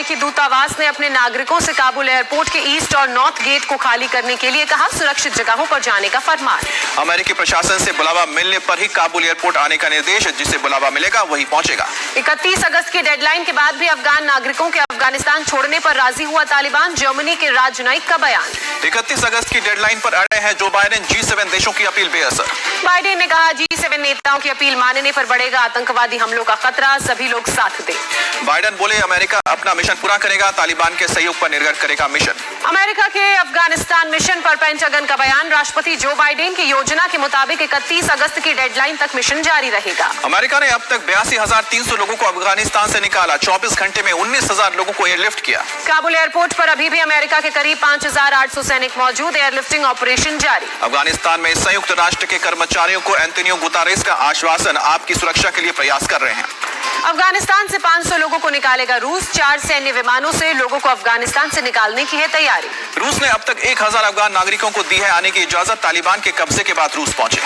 अमेरिकी दूतावास ने अपने नागरिकों से काबुल एयरपोर्ट के ईस्ट और नॉर्थ गेट को खाली करने के लिए कहा। सुरक्षित जगहों पर जाने का फरमान। अमेरिकी प्रशासन से बुलावा मिलने पर ही काबुल एयरपोर्ट आने का निर्देश। जिसे बुलावा मिलेगा वही पहुंचेगा। 31 अगस्त की डेडलाइन के बाद भी अफगान नागरिकों के अफगानिस्तान छोड़ने पर राजी हुआ तालिबान। जर्मनी के राजनयिक का बयान। 31 अगस्त की डेडलाइन पर अड़े हैं जो बाइडेन। G7 देशों की अपील बेअसर। बाइडेन ने कहा G7 नेताओं की अपील मानने पर बढ़ेगा आतंकवादी हमलों का खतरा। सभी लोग साथ दें। बाइडेन बोले अमेरिका अपना मिशन पूरा करेगा। तालिबान के सहयोग पर निर्भर करेगा मिशन। अमेरिका के अफगानिस्तान मिशन पर पेंटागन का बयान। राष्ट्रपति जो बाइडेन की योजना के मुताबिक 31 अगस्त की डेडलाइन तक मिशन जारी रहेगा। अमेरिका ने अब तक 82,300 लोगों को अफगानिस्तान से निकाला। 24 घंटे में 19,000 लोगों को एयरलिफ्ट किया। काबुल एयरपोर्ट पर अभी भी अमेरिका के करीब 5,800 सैनिक मौजूद। एयरलिफ्टिंग ऑपरेशन जारी। अफगानिस्तान में संयुक्त राष्ट्र के कर्मचारियों को एंटोनियो गुतारेस का आश्वासन। आपकी सुरक्षा के लिए प्रयास कर रहे हैं। अफगानिस्तान से 500 लोगों को निकालेगा रूस। 4 सैन्य विमानों से लोगों को अफगानिस्तान से निकालने की है तैयारी। रूस ने अब तक 1,000 अफगान नागरिकों को दी है आने की इजाजत। तालिबान के कब्जे के बाद रूस पहुंचे।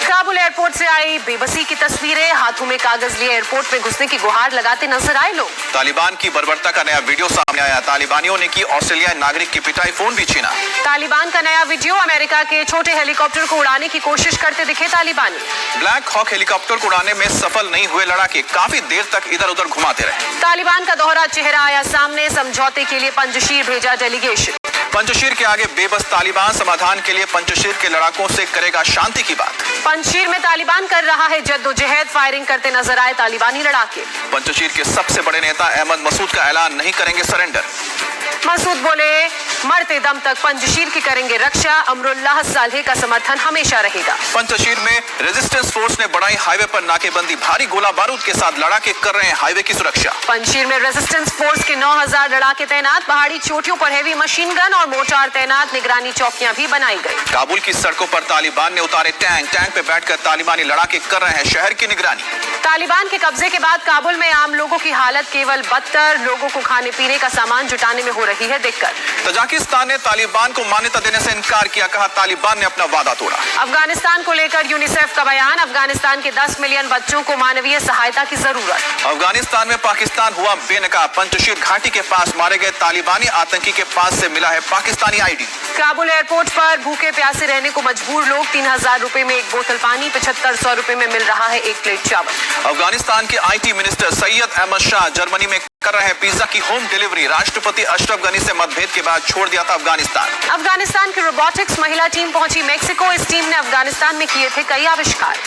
काबुल एयरपोर्ट से आई बेबसी की तस्वीरें। हाथों में कागज लिए एयरपोर्ट में घुसने की गुहार लगाते नजर आए लोग। तालिबान की बर्बरता का नया वीडियो सामने आया। तालिबानियों ने की ऑस्ट्रेलियाई नागरिक की पिटाई। फोन भी छीना। तालिबान का नया वीडियो। अमेरिका के छोटे हेलीकॉप्टर को उड़ाने की कोशिश करते दिखे तालिबानी। ब्लैक हॉक हेलीकॉप्टर को उड़ाने में सफल नहीं हुए लड़ाके। काफी देर तक इधर उधर घुमाते रहे। तालिबान का दोहरा चेहरा आया सामने। समझौते के लिए पंजशीर भेजा डेलीगेशन। पंजशीर के आगे बेबस तालिबान। समाधान के लिए पंजशीर के लड़ाकों से करेगा शांति की बात। पंजशीर में तालिबान कर रहा है जद्दोजहद। फायरिंग करते नजर आए तालिबानी लड़ाके। पंजशीर के सबसे बड़े नेता अहमद मसूद का ऐलान। नहीं करेंगे सरेंडर। मसूद बोले मरते दम तक पंजशीर की करेंगे रक्षा। अमरुल्लाह सालेह का समर्थन हमेशा रहेगा। पंजशीर में रेजिस्टेंस फोर्स ने बढ़ाई हाईवे पर नाकेबंदी। भारी गोला बारूद के साथ लड़ाके कर रहे हैं हाईवे की सुरक्षा। पंजशीर में रेजिस्टेंस फोर्स के 9,000 लड़ाके तैनात। पहाड़ी चोटियों पर हैवी मशीन गन और मोर्टार तैनात। निगरानी चौकियां भी बनाई गई। काबुल की सड़कों पर तालिबान ने उतारे टैंक। टैंक पे बैठकर तालिबानी लड़ाके कर रहे हैं शहर की निगरानी। तालिबान के कब्जे के बाद काबुल में आम लोगों की हालत केवल बदतर। लोगों को खाने पीने का सामान जुटाने में हो रही है दिक्कत। तजाकिस्तान ने तालिबान को मान्यता देने से इनकार किया। कहा तालिबान ने अपना वादा तोड़ा। अफगानिस्तान को लेकर यूनिसेफ का बयान। अफगानिस्तान के 10 मिलियन बच्चों को मानवीय सहायता की जरूरत। अफगानिस्तान में पाकिस्तान हुआ बेनकाब। पंजशीर घाटी के पास मारे गए तालिबानी आतंकी के पास से मिला है पाकिस्तानी आईडी। काबुल एयरपोर्ट पर भूखे प्यासे रहने को मजबूर लोग। 3,000 रुपए में एक बोतल पानी। 7,500 रुपए में मिल रहा है एक प्लेट चावल। अफगानिस्तान के IT minister Syed Ahmad Shah Germany में कर रहे हैं पिज्जा की होम डिलीवरी। राष्ट्रपति अशरफ गनी से मतभेद के बाद छोड़ दिया था अफगानिस्तान। अफगानिस्तान की रोबोटिक्स महिला टीम पहुंची मेक्सिको। इस टीम ने अफगानिस्तान में किए थे कई आविष्कार।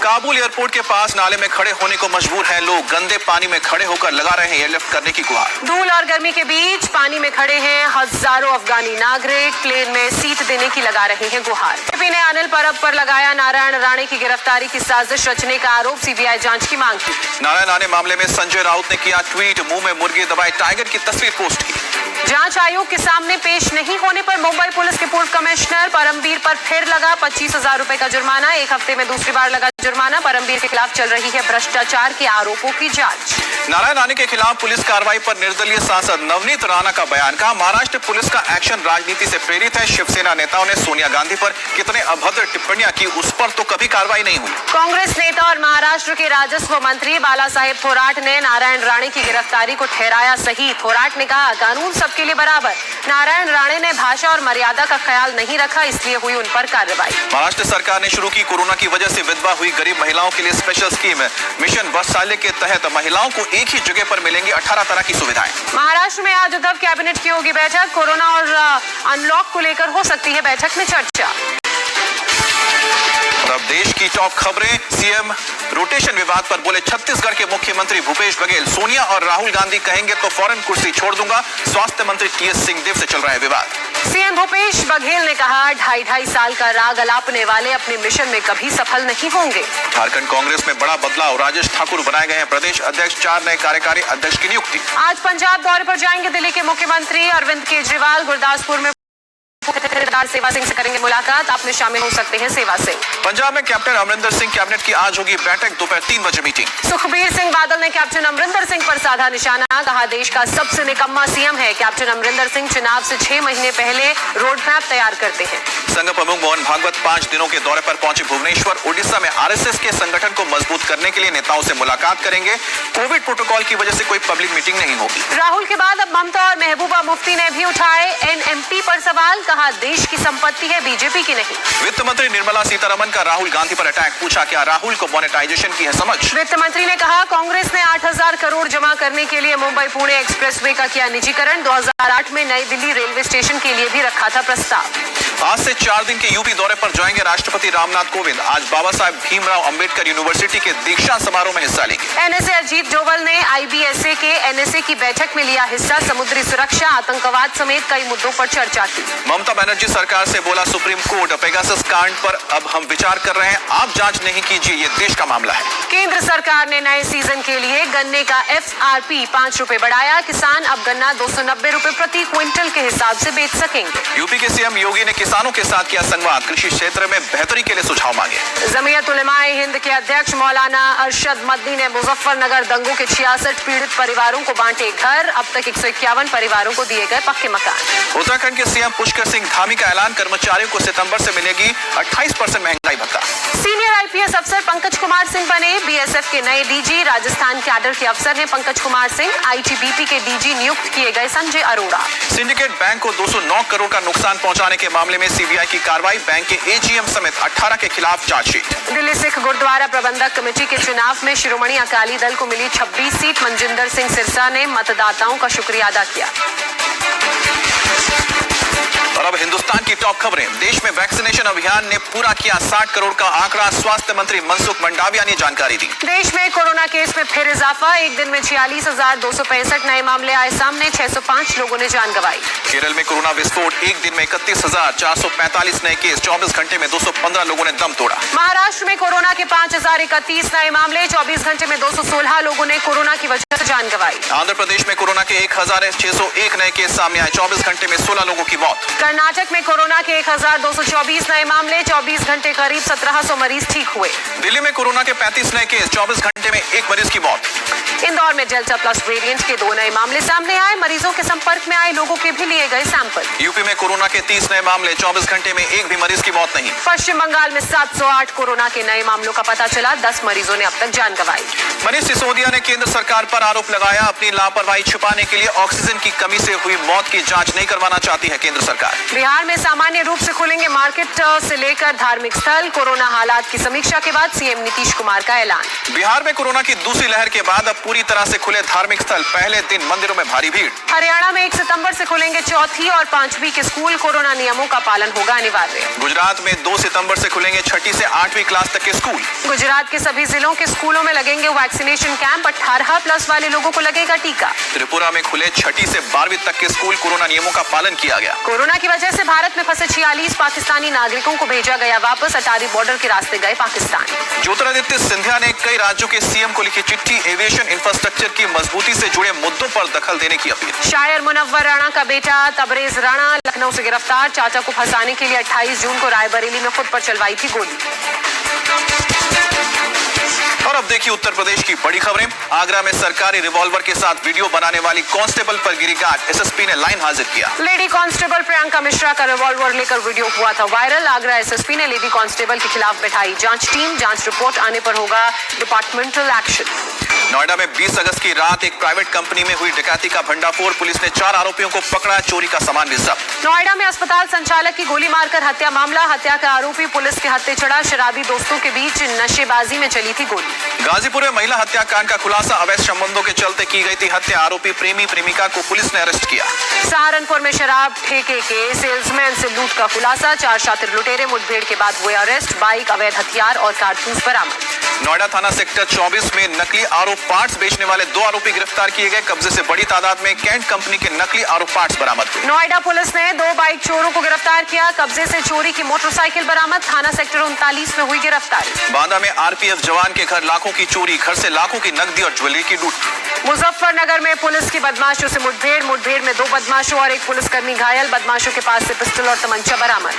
काबुल एयरपोर्ट के पास नाले में खड़े होने को मजबूर हैं लोग। गंदे पानी में खड़े होकर लगा रहे हैं एयरलिफ्ट करने की गुहार। धूल और गर्मी के बीच पानी में खड़े हैं हजारों अफगानी नागरिक। प्लेन में सीट देने की लगा रहे हैं गुहार। बीजेपी ने अनिल परब पर लगाया नारायण राणे की गिरफ्तारी की साजिश रचने का आरोप। CBI जांच की मांग की। नारायण राणे मामले में संजय राउत ने किया ट्वीट। मुंह में मुर्गी दबाए टाइगर की तस्वीर पोस्ट की। जांच आयोग के सामने पेश नहीं होने पर मुंबई पुलिस के पूर्व कमिश्नर परमबीर पर फिर लगा 25,000 रुपए का जुर्माना। एक हफ्ते में दूसरी बार लगा जुर्माना। परमबीर के खिलाफ चल रही है भ्रष्टाचार के आरोपों की जांच। नारायण राणे के खिलाफ पुलिस कार्रवाई पर निर्दलीय सांसद नवनीत राणा का बयान। कहा महाराष्ट्र पुलिस का एक्शन राजनीति से प्रेरित है। शिवसेना नेताओं ने सोनिया गांधी पर कितने अभद्र टिप्पणियां की उस पर तो कभी कार्रवाई नहीं हुई। कांग्रेस नेता और महाराष्ट्र के राजस्व मंत्री बाला साहेब थोराट ने नारायण राणे की गिरफ्तारी को ठहराया सही। थोराट ने कहा कानून सबके लिए बराबर। नारायण राणे ने भाषा और मर्यादा का ख्याल नहीं रखा इसलिए हुई उन पर कार्रवाई। महाराष्ट्र सरकार ने शुरू की कोरोना की वजह से विधवा हुई गरीब महिलाओं के लिए स्पेशल स्कीम। मिशन वत्सल्य के तहत महिलाओं को एक ही जगह पर मिलेंगी 18 तरह की सुविधाएं। महाराष्ट्र में आज उद्धव कैबिनेट की होगी बैठक। कोरोना और अनलॉक को लेकर हो सकती है बैठक में चर्चा। और अब देश की टॉप खबरें। सीएम रोटेशन विवाद पर बोले छत्तीसगढ़ के मुख्यमंत्री भूपेश बघेल। सोनिया और राहुल गांधी कहेंगे तो फौरन कुर्सी छोड़ दूंगा। स्वास्थ्य मंत्री TS सिंहदेव से चल रहा है विवाद। सीएम भूपेश बघेल ने कहा 2.5 साल का राग अलापने वाले अपने मिशन में कभी सफल नहीं होंगे। झारखंड कांग्रेस में बड़ा बदलाव। राजेश ठाकुर बनाए गए हैं प्रदेश अध्यक्ष। 4 नए कार्यकारी अध्यक्ष की नियुक्ति। आज पंजाब दौरे पर जाएंगे दिल्ली के मुख्यमंत्री अरविंद केजरीवाल। गुरदासपुर में जथेदार सेवा सिंह से करेंगे मुलाकात, आप में शामिल हो सकते हैं सेवा सिंह। पंजाब में कैप्टन अमरिंदर सिंह कैबिनेट की आज होगी बैठक, दोपहर 3 बजे मीटिंग। सुखबीर सिंह बादल ने कैप्टन अमरिंदर सिंह पर साधा निशाना, कहा देश का सबसे निकम्मा सीएम है। कैप्टन अमरिंदर सिंह चुनाव से 6 महीने पहले रोड मैप तैयार करते हैं। संघ प्रमुख मोहन भागवत 5 दिनों के दौरे पर पहुंचे भुवनेश्वर। ओडिशा में आरएसएस के संगठन को मजबूत करने के लिए नेताओं से मुलाकात करेंगे। कोविड प्रोटोकॉल की वजह से कोई पब्लिक मीटिंग नहीं होगी। राहुल के बाद अब ममता और महबूबा मुफ्ती ने भी उठाए एनएमटी पर सवाल, कहा देश की संपत्ति है बीजेपी की नहीं। वित्त मंत्री निर्मला सीतारमण का राहुल गांधी पर अटैक, पूछा क्या राहुल को मोनेटाइजेशन की है समझ। वित्त मंत्री ने कहा कांग्रेस ने 8,000 करोड़ जमा करने के लिए मुंबई पुणे एक्सप्रेसवे का किया निजीकरण। 2008 में नई दिल्ली रेलवे स्टेशन के लिए भी रखा था प्रस्ताव। आज से 4 दिन के यूपी दौरे पर जाएंगे राष्ट्रपति रामनाथ कोविंद। आज बाबा साहेब भीमराव अंबेडकर यूनिवर्सिटी के दीक्षांत समारोह में हिस्सा लेंगे। एनएसए अजीत डोवल ने आईबीएसए के एनएसए की बैठक में लिया हिस्सा। समुद्री सुरक्षा, आतंकवाद समेत कई मुद्दों पर चर्चा की। ममता बनर्जी सरकार से बोला सुप्रीम कोर्ट, पेगासस कांड पर अब हम विचार कर रहे हैं, आप जांच नहीं कीजिए, ये देश का मामला है। केंद्र सरकार ने नए सीजन के लिए गन्ने का एफआरपी 5 रुपए बढ़ाया। किसान अब गन्ना 290 रुपए प्रति क्विंटल के हिसाब से बेच सकेंगे। यूपी के सीएम योगी ने किसानों के साथ किया संवाद, कृषि क्षेत्र में बेहतरी के लिए सुझाव मांगे। जमीयत उलेमाए हिंद के अध्यक्ष मौलाना अरशद मदनी ने मुजफ्फरनगर दंगों के 66 पीड़ित परिवारों को बांटे घर। अब तक 151 परिवारों को दिए गए पक्के मकान। उत्तराखंड के सीएम पुष्कर सिंह धामी का ऐलान, कर्मचारियों को सितंबर से मिलेगी 28% महंगाई भत्ता। सीनियर आईपीएस अफसर पंकज कुमार सिंह बने बीएसएफ के नए डीजी। राजस्थान कैडर के अफसर हैं पंकज कुमार सिंह। आईटीबीपी के डीजी नियुक्त किए गए संजय अरोड़ा। सिंडिकेट बैंक को 209 करोड़ का नुकसान पहुंचाने के मामले में सीबीआई की कार्रवाई, बैंक के एजीएम समेत 18 के खिलाफ चार्जशीट। दिल्ली सिख गुरुद्वारा प्रबंधक कमेटी के चुनाव में शिरोमणि अकाली दल को मिली 26 सीट। मनजिंदर सिंह सिरसा ने मतदाताओं का शुक्रिया अदा किया। और अब हिंदुस्तान की टॉप खबरें। देश में वैक्सीनेशन अभियान ने पूरा किया 60 करोड़ का आंकड़ा, स्वास्थ्य मंत्री मनसुख मंडाविया ने जानकारी दी। देश में कोरोना केस में फिर इजाफा, एक दिन में 46,265 नए मामले आए सामने। 605 लोगों ने जान गंवाई। केरल में कोरोना विस्फोट, एक दिन में 31,445 नए केस, 24 घंटे में 215 लोगों ने दम तोड़ा। महाराष्ट्र में कोरोना के 5,031 नए मामले, 24 घंटे में 216 लोगों ने कोरोना की वजह से जान गंवाई। आंध्र प्रदेश में कोरोना के 1,601 नए केस सामने आए, 24 घंटे में 16 लोगों की मौत। कर्नाटक में कोरोना के 1,224 नए मामले, 24 घंटे करीब 1,700 मरीज ठीक हुए। दिल्ली में कोरोना के 35 नए केस, 24 घंटे में 1 मरीज की मौत। इंदौर में डेल्टा प्लस वेरिएंट के 2 नए मामले सामने आए, मरीजों के संपर्क में आए लोगों के भी लिए गए सैंपल। यूपी में कोरोना के 30 नए मामले, 24 घंटे में एक भी मरीज की मौत नहीं। पश्चिम बंगाल में 708 कोरोना के नए मामलों का पता चला, 10 मरीजों ने अब तक जान गंवाई। मनीष सिसोदिया ने केंद्र सरकार पर आरोप लगाया, अपनी लापरवाही छुपाने के लिए ऑक्सीजन की कमी से हुई मौत की जांच नहीं करवाना चाहती है केंद्र सरकार। बिहार में सामान्य रूप से खुलेंगे मार्केट से लेकर धार्मिक स्थल। कोरोना हालात की समीक्षा के बाद सीएम नीतीश कुमार का ऐलान। बिहार में कोरोना की दूसरी लहर के बाद अब पूरी तरह से खुले धार्मिक स्थल, पहले दिन मंदिरों में भारी भीड़। हरियाणा में 1 सितंबर से खुलेंगे 4th और 5वीं के स्कूल, कोरोना नियमों का पालन होगा अनिवार्य। गुजरात में 2 सितंबर से खुलेंगे 6ठी से 8वीं क्लास तक के स्कूल। गुजरात के सभी जिलों के स्कूलों में लगेंगे वैक्सीनेशन कैंप, 18+ वाले लोगों को लगेगा टीका। त्रिपुरा में खुले 6ठी से 12वीं तक के स्कूल, कोरोना नियमों का पालन किया गया। कोरोना की वजह से भारत में फंसे 46 पाकिस्तानी नागरिकों को भेजा गया वापस, अटारी बॉर्डर के रास्ते गए पाकिस्तान। ज्योतिरादित्य सिंधिया ने कई राज्यों के सीएम को लिखी चिट्ठी, एविएशन इंफ्रास्ट्रक्चर की मजबूती से जुड़े मुद्दों पर दखल देने की अपील। शायर मुनव्वर राणा का बेटा तबरेज राणा लखनऊ से गिरफ्तार, चाचा को फंसाने के लिए 28 जून को रायबरेली में खुद पर चलवाई थी गोली। और अब देखिए उत्तर प्रदेश की बड़ी खबरें। आगरा में सरकारी रिवॉल्वर के साथ वीडियो बनाने वाली कांस्टेबल पर गिरी गाज, एसएसपी ने लाइन हाजिर किया। लेडी कांस्टेबल प्रियंका मिश्रा का रिवॉल्वर लेकर वीडियो हुआ था वायरल। आगरा एसएसपी ने लेडी कांस्टेबल के खिलाफ बैठाई जांच टीम, जांच रिपोर्ट आने पर होगा डिपार्टमेंटल एक्शन। नोएडा में 20 अगस्त की रात एक प्राइवेट कंपनी में हुई डकैती का भंडाफोड़, पुलिस ने 4 आरोपियों को पकड़ा, चोरी का सामान भी जब्त। नोएडा में अस्पताल संचालक की गोली मारकर हत्या मामला, हत्या का आरोपी पुलिस के हत्थे चढ़ा, शराबी दोस्तों के बीच नशेबाजी में चली थी गोली। गाजीपुर में महिला हत्याकांड का खुलासा, अवैध संबंधों के चलते की गई थी हत्या, आरोपी प्रेमी प्रेमिका को पुलिस ने अरेस्ट किया। सहारनपुर में शराब ठेके के सेल्समैन से लूट का खुलासा, 4 शातिर लुटेरे मुठभेड़ के बाद हुए अरेस्ट, बाइक, अवैध हथियार और कारतूस बरामद। नोएडा थाना सेक्टर 24 में नकली आर पार्ट्स बेचने वाले 2 आरोपी गिरफ्तार किए गए, कब्जे से बड़ी तादाद में कैंट कंपनी के नकली आर पार्ट्स बरामद हुए। नोएडा पुलिस ने 2 बाइक चोरों को गिरफ्तार किया, कब्जे से चोरी की मोटरसाइकिल बरामद, थाना सेक्टर 39 में हुई गिरफ्तारी। बांदा में आरपीएफ जवान के घर लाखों की चोरी, घर से लाखों की नकदी और ज्वेलरी की लूट। मुजफ्फरनगर में पुलिस की बदमाशों से मुठभेड़ में 2 बदमाशों और 1 पुलिसकर्मी घायल। बदमाशों के पास से पिस्टल और तमंचा बरामद।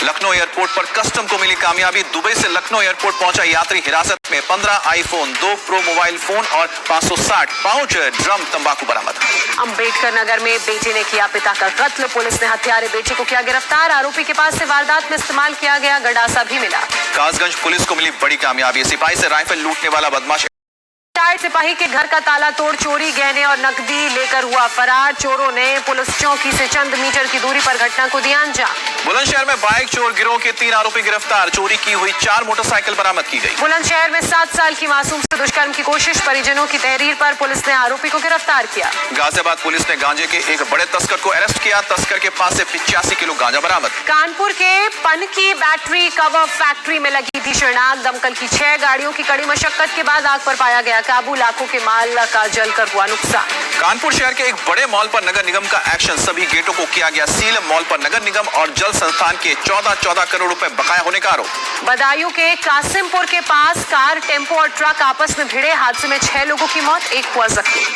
लखनऊ एयरपोर्ट पर कस्टम को मिली कामयाबी। दुबई से लखनऊ एयरपोर्ट पहुंचा यात्री हिरासत में। 15 आईफोन, 2 प्रो मोबाइल फोन और 560 पाउच ड्रम तंबाकू बरामद। अंबेडकर नगर में बेटे ने किया पिता का कत्ल। पुलिस ने हत्यारे बेटे को किया गिरफ्तार। आरोपी के पास से वारदात में इस्तेमाल किया गया गंडासा भी मिला। कासगंज पुलिस को मिली बड़ी कामयाबी। सिपाही से राइफल लूटने वाला बदमाश सिपाही के घर का ताला तोड़ चोरी, गहने और नकदी लेकर हुआ फरार। चोरों ने पुलिस चौकी से चंद मीटर की दूरी पर घटना को दिया अंजाम। बुलंदशहर में बाइक चोर गिरोह के 3 आरोपी गिरफ्तार। चोरी की हुई 4 मोटरसाइकिल बरामद की गई। बुलंदशहर में 7 साल की मासूम से दुष्कर्म की कोशिश। परिजनों की तहरीर पर पुलिस ने आरोपी को गिरफ्तार किया। गाजियाबाद पुलिस ने गांजे के एक बड़े तस्कर को अरेस्ट किया। तस्कर के पास से 85 किलो गांजा बरामद। कानपुर के पनकी बैटरी कवर फैक्ट्री में लगी भीषण आग। दमकल की 6 गाड़ियों की कड़ी मशक्कत के बाद आग पर पाया गया काबू। लाखों के माल का जलकर हुआ नुकसान। कानपुर शहर के एक बड़े मॉल पर नगर निगम का एक्शन। सभी गेटों को किया गया सील। मॉल पर नगर निगम और जल संस्थान के 14 करोड़ रुपए बकाया होने का आरोप। बदायूं के कासिमपुर के पास कार, टेम्पो और ट्रक आपस में भिड़े। हादसे में 6 लोगों की मौत, 1 हुआ जख्मी।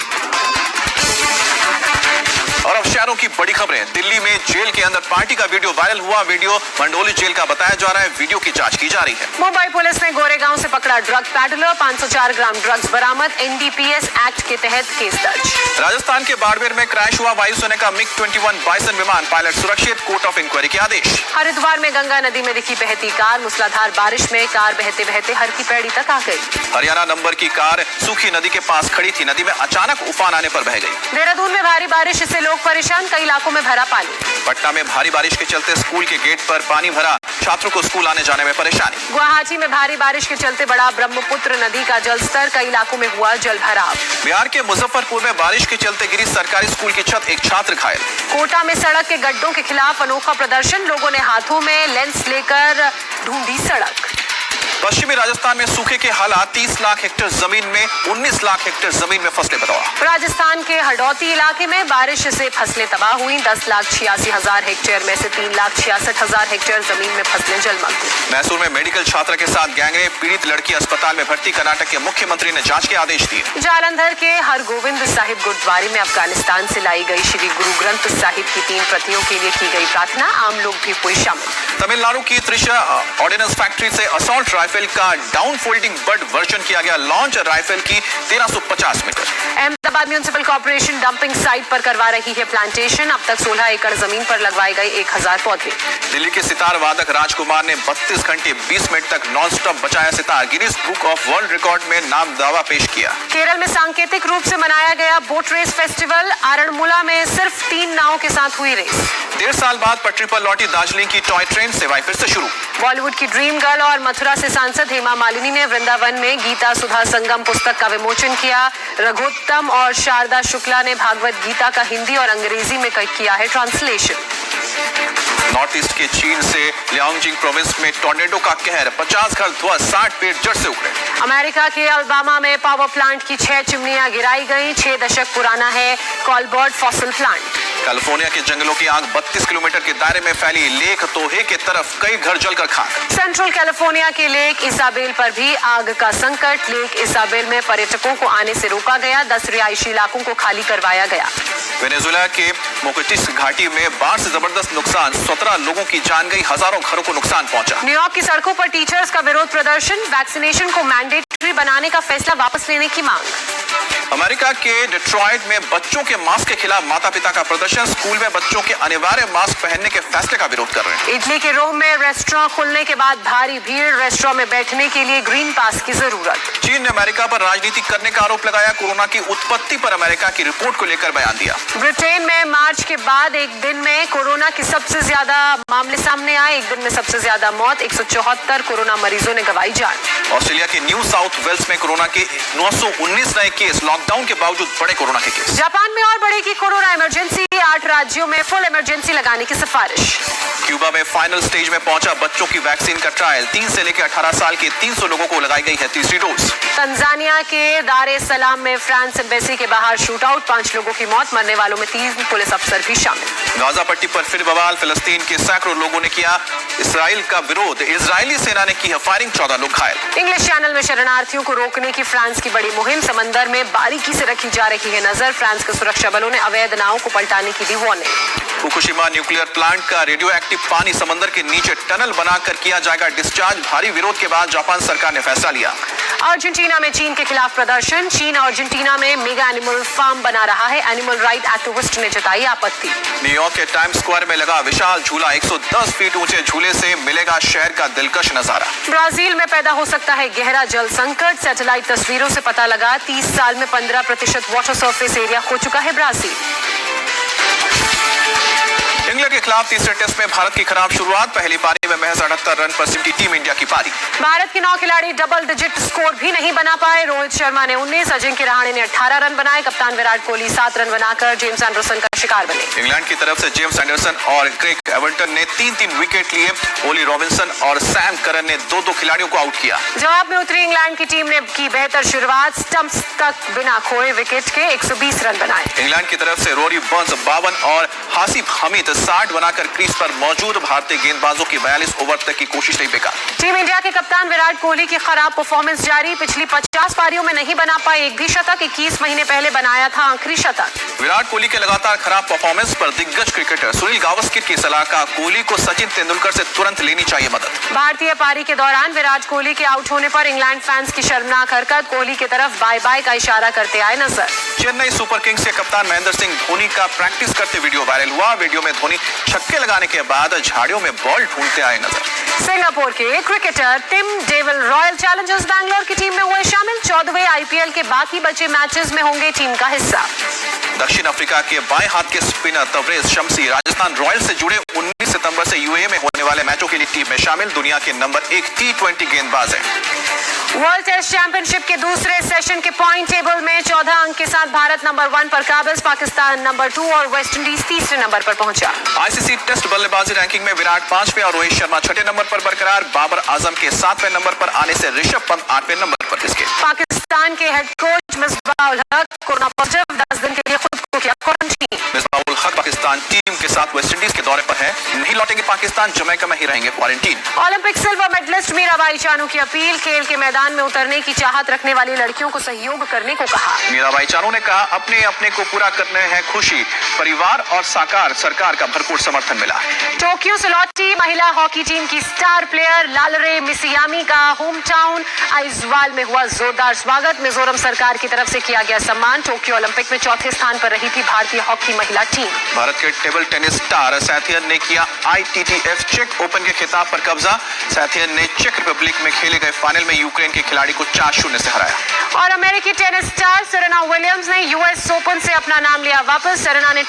और अब शहरों की बड़ी खबरें। दिल्ली में जेल के अंदर पार्टी का वीडियो वायरल हुआ। वीडियो मंडोली जेल का बताया जा रहा है। वीडियो की जांच की जा रही है। मुंबई पुलिस ने गोरेगांव से पकड़ा ड्रग पैडलर। 504 ग्राम ड्रग्स बरामद। एनडीपीएस एक्ट के तहत केस दर्ज। राजस्थान के बाड़मेर में क्रैश हुआ वायुसेना का MiG-21 बाइसन विमान। पायलट सुरक्षित। कोर्ट ऑफ इंक्वायरी के आदेश। हरिद्वार में गंगा नदी में दिखी बहती कार। मूसलाधार बारिश में कार बहते बहते हर की पैड़ी तक आ गई। हरियाणा नंबर की कार सूखी नदी के पास खड़ी थी। नदी में अचानक उफान आने पर बह गई। देहरादून में भारी बारिश से लोग परेशान। कई इलाकों में भरा पानी। पटना में भारी बारिश के चलते स्कूल के गेट पर पानी भरा। छात्रों को स्कूल आने जाने में परेशानी। गुवाहाटी में भारी बारिश के चलते बढ़ा ब्रह्मपुत्र नदी का जलस्तर। कई इलाकों में हुआ जल भराव। बिहार के मुजफ्फरपुर में बारिश के चलते गिरी सरकारी स्कूल की छत। एक छात्र घायल। कोटा में सड़क के गड्ढों के खिलाफ अनोखा प्रदर्शन। लोगों ने हाथों में लेंस लेकर ढूंढी सड़क। पश्चिमी राजस्थान में सूखे के हालात। 30 लाख हेक्टेयर जमीन में 19 लाख हेक्टेयर जमीन में फसलें बर्बाद। राजस्थान के हडौती इलाके में बारिश से फसलें तबाह हुई। 10,86,000 हेक्टेयर में से 3,66,000 हेक्टेयर जमीन में फसलें जलमग्न। मैसूर में मेडिकल छात्र के साथ गैंगरेप। पीड़ित लड़की अस्पताल में भर्ती। कर्नाटक के मुख्यमंत्री ने जांच के आदेश दिए। जालंधर के हरगोविंद साहिब गुरुद्वारे में अफगानिस्तान से लाई गई श्री गुरु ग्रंथ साहिब की 3 प्रतियों के लिए की गई प्रार्थना। आम लोग भी हुए शामिल। तमिलनाडु की त्रिशा ऑर्डिनेंस फैक्ट्री से असॉल्ट राइफल का डाउन फोल्डिंग बट वर्जन किया गया लॉन्च। राइफल की 1350 metre. Ahmedabad municipal corporation dumping site पर करवा रही है प्लांटेशन। अब तक 16 एकड़ जमीन पर लगवाए गए 1000 पौधे। दिल्ली के सितार वादक राजकुमार ने 32 घंटे 20 मिनट तक नॉन स्टॉप बजाया sitar. Guinness book of world record में नाम दावा पेश किया। केरल में सांकेतिक रूप से मनाया गया बोट रेस फेस्टिवल। आरणमुला में सिर्फ 3 नावों के साथ हुई रेस। 1.5 साल बाद पटरी पर लौटी दार्जिलिंग की टॉय ट्रेन। सेवाएं फिर से शुरू। बॉलीवुड की ड्रीम गर्ल और मथुरा से सांसद हेमा मालिनी ने वृंदावन में गीता सुधा संगम पुस्तक का विमोचन किया। रघुत्तम और शारदा शुक्ला ने भागवत गीता का हिंदी और अंग्रेजी में किया है ट्रांसलेशन। नॉर्थ ईस्ट के चीन से लियांगजिंग प्रोविंस में टॉर्नेडो का कहर। 50 घर ध्वस्त, 60 पेड़ जड़ से उखड़े। अमेरिका के अल्बामा में पावर प्लांट की 6 चिमनियां गिराई गई। 6 दशक पुराना है कॉलबर्ट फॉसिल प्लांट। कैलिफोर्निया के जंगलों की आग 32 किलोमीटर के दायरे में फैली। लेक तोहे के तरफ कई घर जलकर खाक। सेंट्रल कैलिफोर्निया के लेक इसाबेल पर भी आग का संकट। लेक इसाबेल में पर्यटकों को आने से रोका गया। 10 रिहायशी इलाकों को खाली करवाया गया। वेनेजुएला के मोकोटिस घाटी में बाढ़ से जबरदस्त नुकसान। 17 लोगों की जान गई। हजारों घरों को नुकसान पहुंचा। न्यूयॉर्क की सड़कों पर टीचर्स का विरोध प्रदर्शन। वैक्सीनेशन को मैंडेटरी बनाने का फैसला वापस लेने की मांग। अमेरिका के डिट्रॉइट में बच्चों के मास्क के खिलाफ माता पिता का प्रदर्शन। स्कूल में बच्चों के अनिवार्य मास्क पहनने के फैसले का विरोध कर रहे हैं। इटली के रोम में रेस्टोरेंट खुलने के बाद भारी भीड़। रेस्टोरेंट में बैठने के लिए ग्रीन पास की जरूरत। चीन ने अमेरिका पर राजनीति करने का आरोप लगाया। कोरोना की उत्पत्ति पर अमेरिका की रिपोर्ट को लेकर बयान दिया। ब्रिटेन में मार्च के बाद एक दिन में कोरोना की सबसे ज्यादा मामले सामने आए। एक दिन में सबसे ज्यादा मौत। 174 कोरोना मरीजों ने गंवाई जान। ऑस्ट्रेलिया के न्यू साउथ वेल्स में कोरोना के 919 नए केस। लॉकडाउन के बावजूद बड़े कोरोना के केस। जापान में और बढ़ेगी कोरोना इमरजेंसी। 8 राज्यों में फुल इमरजेंसी लगाने की सिफारिश। क्यूबा में फाइनल स्टेज में पहुंचा बच्चों की वैक्सीन का ट्रायल। 3 से लेकर 18 साल के 300 लोगों को लगाई गई है तीसरी डोज। तंजानिया के दार ए सलाम में फ्रांस एम्बेसी के बाहर शूटआउट। 5 लोगों की मौत। मरने वालों में 3 पुलिस अफसर भी शामिल। गाजा पट्टी पर फिर बवाल, फिलिस्तीन के सैकड़ों लोगों ने किया इसराइल का विरोध, इजरायली सेना ने की है फायरिंग, 14 लोग घायल। इंग्लिश चैनल में शरणार्थियों को रोकने की फ्रांस की बड़ी मुहिम, समंदर में बारीकी से रखी जा रही है नजर, फ्रांस के सुरक्षा बलों ने अवैध नावों को पलटाने की दी वार्निंग। फुकुशिमा न्यूक्लियर प्लांट का रेडियो एक्टिव पानी समंदर के नीचे टनल बनाकर किया जाएगा डिस्चार्ज, भारी विरोध के बाद जापान सरकार ने फैसला लिया। अर्जेंटीना में चीन के खिलाफ प्रदर्शन, चीन अर्जेंटीना में मेगा एनिमल फार्म बना रहा है, एनिमल राइट एक्टिविस्ट ने जताई आपत्ति। न्यूयॉर्क के टाइम्स स्क्वायर में लगा विशाल झूला, 110 फीट ऊंचे झूले से मिलेगा शहर का दिलकश नजारा। ब्राजील में पैदा हो सकता है गहरा जल संकट, सैटेलाइट तस्वीरों से पता लगा 30 साल में 15% वाटर सरफेस एरिया खो चुका है ब्राजील। इंग्लैंड के खिलाफ तीसरे टेस्ट में भारत की खराब शुरुआत, पहली पारी में महज 78 रन पर सिमटी टीम इंडिया की पारी। भारत के 9 खिलाड़ी डबल डिजिट स्कोर भी नहीं बना पाए, रोहित शर्मा ने 19, अजिंक्य रहाणे ने 18 रन बनाए, कप्तान विराट कोहली 7 रन बनाकर जेम्स एंडरसन का शिकार बने। इंग्लैंड की तरफ से जेम्स एंडरसन और क्रेग एवर्टन ने 3-3 विकेट लिए, ओली रॉबिन्सन और सैम करन ने 2-2 खिलाड़ियों को आउट किया। जवाब में उतरी इंग्लैंड की टीम ने की बेहतर शुरुआत, स्टंप्स तक बिना खोए विकेट के 120 रन बनाए। इंग्लैंड की तरफ से रोरी बर्न्स 52 और हासिफ हमीद 60 बनाकर क्रीज पर मौजूद, भारतीय गेंदबाजों की 42 ओवर तक की कोशिश नहीं बेकार। टीम इंडिया के कप्तान विराट कोहली की खराब परफॉर्मेंस जारी, पिछली 50 पारियों में नहीं बना पाए एक भी शतक, 21 महीने पहले बनाया था आखिरी शतक। विराट कोहली के लगातार खराब परफॉर्मेंस पर दिग्गज क्रिकेटर सुनील गावस्कर की सलाह का, कोहली को सचिन तेंदुलकर से तुरंत लेनी चाहिए मदद। भारतीय पारी के दौरान विराट कोहली के आउट होने पर इंग्लैंड फैंस की शर्मनाक हरकत, कोहली की तरफ बाय बाय का इशारा करते आए नजर। चेन्नई सुपर किंग्स के कप्तान महेंद्र सिंह धोनी का प्रैक्टिस करते वीडियो वायरल हुआ, वीडियो में धोनी छक्के लगाने के बाद झाड़ियों में बॉल ढूंढते आए नजर। सिंगापुर के cricketer Tim David Royal Challengers Bangalore की टीम में हुए शामिल, 14वें आईपीएल के बाकी बचे मैचेस में होंगे टीम का हिस्सा। दक्षिण अफ्रीका के बाएं हाथ के स्पिनर तबरेज शम्सी राजस्थान रॉयल्स से जुड़े 19 सितंबर से यूएई में होने वाले मैचों के लिए टीम में शामिल, दुनिया के नंबर 1 T20 गेंदबाज है। वर्ल्ड टेस्ट चैंपियनशिप के दूसरे सेशन के पॉइंट टेबल में 14 अंक के साथ भारत नंबर 1 पर काबिज, पाकिस्तान नंबर 2 और वेस्टइंडीज तीसरे नंबर पर पहुंचा। आईसीसी टेस्ट बल्लेबाजी रैंकिंग में विराट 5वें और रोहित शर्मा 6ठे नंबर पर बरकरार, बाबर आजम के 7वें नंबर पर आने से ऋषभ पंत 8वें नंबर पर। इसके पाकिस्तान के हेड कोच मिसबाह-उल हक कोरोना पॉजिटिव, 10 दिन के लिए खुद को किया क्वारंटीन। मिसबाह-उल हक पाकिस्तान टीम के साथ वेस्टइंडीज के दौरे पर है, नहीं लौटेंगे पाकिस्तान, जमैका में ही रहेंगे quarantine. Olympic silver medallist Mirabai Chanu की अपील, खेल के मैदान में उतरने की चाहत रखने वाली लड़कियों को सहयोग करने को कहा। मीराबाई चानू ने कहा, अपने अपने को पूरा करने हैं खुशी, परिवार और साकार सरकार का भरपूर समर्थन मिला। टोक्यो से लौटी महिला हॉकी टीम की स्टार प्लेयर लालरे मिसियामी का होम टाउन आइजवाल में हुआ जोरदार स्वागत, मिजोरम सरकार की तरफ से किया गया सम्मान, टोक्यो ओलंपिक में 4थे स्थान पर रही थी भारतीय हॉकी महिला टीम। भारत के टेबल टेनिस स्टार सैथियन ने किया ITTF चेक ओपन के खिताब पर कब्जा, सैथियन ने चेक रिपब्लिक में खेले गए फाइनल में यूक्रेन के खिलाड़ी को 4-0 से हराया। और अमेरिकी टेनिस स्टार सेरेना विलियम्स ने US ओपन से अपना नाम लिया वापस, सेरेना ने